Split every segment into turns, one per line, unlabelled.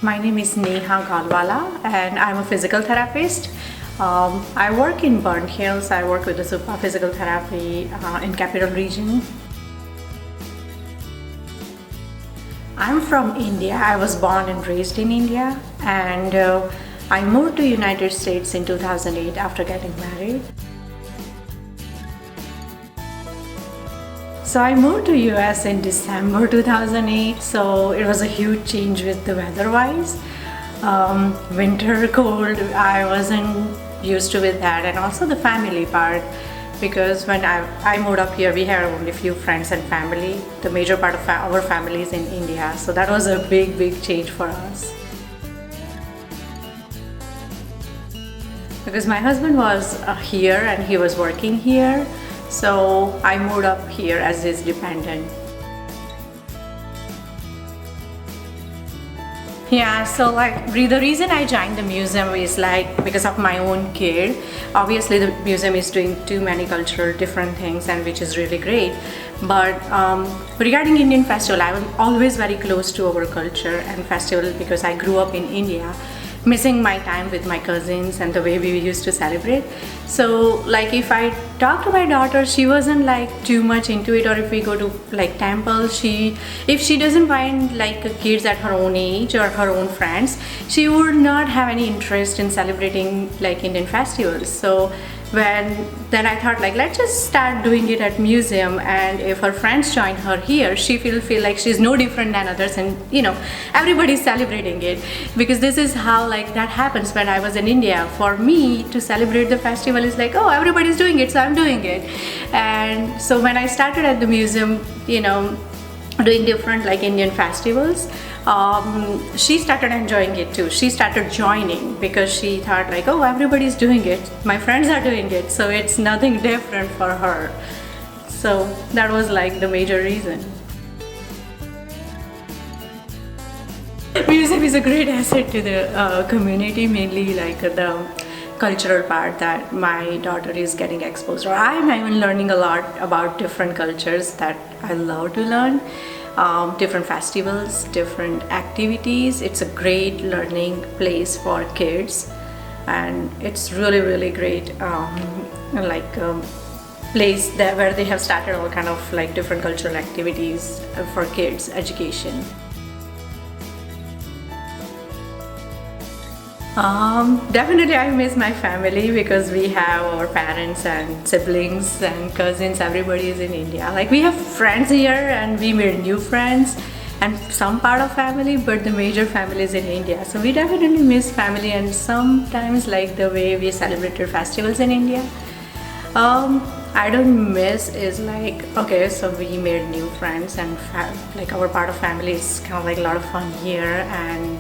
My name is Neha Gowala and I'm a physical therapist. I work in Burnt Hills. I work with the Super Physical Therapy in Capital Region. I'm from India. I was born and raised in India, and I moved to United States in 2008 after getting married. So I moved to US in December 2008, so it was a huge change with the weather-wise. Winter, cold, I wasn't used to with that, and also the family part, because when I moved up here, we had only few friends and family. The major part of our family is in India, so that was a big change for us. Because my husband was here and he was working here, so I moved up here as his dependent. Yeah, so like the reason I joined the museum is like because of my own kid. Obviously the museum is doing too many cultural different things, and which is really great. But regarding Indian festival, I'm always very close to our culture and festival because I grew up in India, missing my time with my cousins and the way we used to celebrate. So like if I talk to my daughter, she wasn't like too much into it, or if we go to like temple, if she doesn't find like kids at her own age or her own friends, she would not have any interest in celebrating like Indian festivals. So then I thought like let's just start doing it at museum, and if her friends join her here, she will feel like she's no different than others, and everybody's celebrating it, because this is how like that happens. When I was in India, for me to celebrate the festival is like, oh, everybody's doing it, so I'm doing it. And so when I started at the museum, doing different like Indian festivals, she started enjoying it too. She started joining because she thought like, oh, everybody's doing it, my friends are doing it, so it's nothing different for her. So that was like the major reason. Museum is a great asset to the community, mainly like the cultural part that my daughter is getting exposed, or I'm even learning a lot about different cultures that I love to learn. Different festivals, different activities. It's a great learning place for kids, and it's really great place there where they have started all kind of like different cultural activities for kids education. Definitely I miss my family, because we have our parents and siblings and cousins, everybody is in India. Like we have friends here and we made new friends and some part of family, but the major family is in India. So we definitely miss family, and sometimes like the way we celebrated festivals in India. I don't miss is like, okay, so we made new friends and like our part of family is kind of like a lot of fun here, and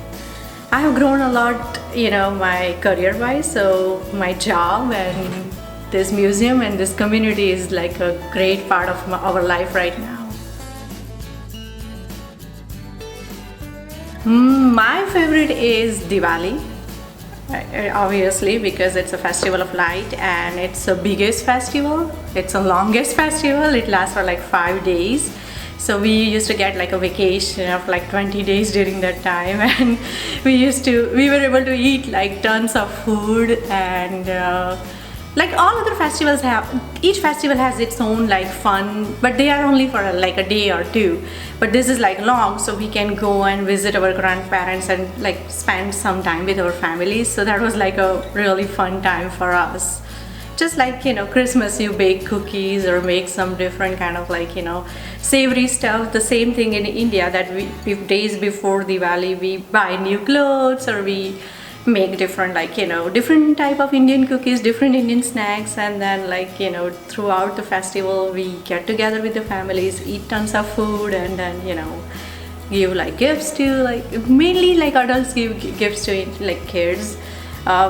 I have grown a lot, my career-wise, so my job and this museum and this community is like a great part of our life right now. My favorite is Diwali, obviously, because it's a festival of light and it's the biggest festival. It's the longest festival. It lasts for like 5 days. So we used to get like a vacation of like 20 days during that time, and we were able to eat like tons of food, and like all other festivals each festival has its own like fun, but they are only for like a day or two. But this is like long, so we can go and visit our grandparents and like spend some time with our families. So that was like a really fun time for us. Just like Christmas, you bake cookies or make some different kind of like savory stuff. The same thing in India, that days before Diwali we buy new clothes, or we make different like different type of Indian cookies, different Indian snacks, and then like throughout the festival we get together with the families, eat tons of food, and then give like gifts to like, mainly like adults give gifts to like kids.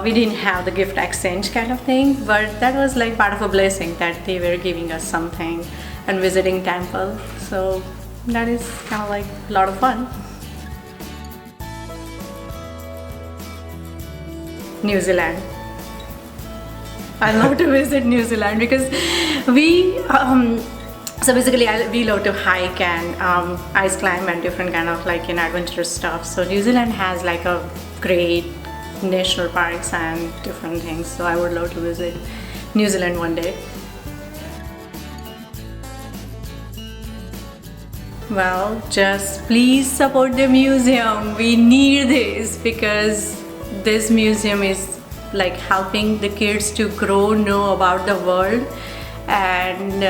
We didn't have the gift exchange kind of thing, but that was like part of a blessing that they were giving us something and visiting temple. So that is kind of like a lot of fun. New Zealand. I love to visit New Zealand because we So basically, we love to hike and ice climb and different kind of like adventurous stuff. So New Zealand has like a great national parks and different things. So I would love to visit New Zealand one day. Well, just please support the museum. We need this because this museum is like helping the kids to grow, know about the world, and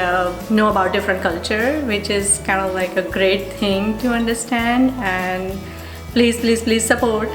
know about different culture, which is kind of like a great thing to understand. And please, please, please support.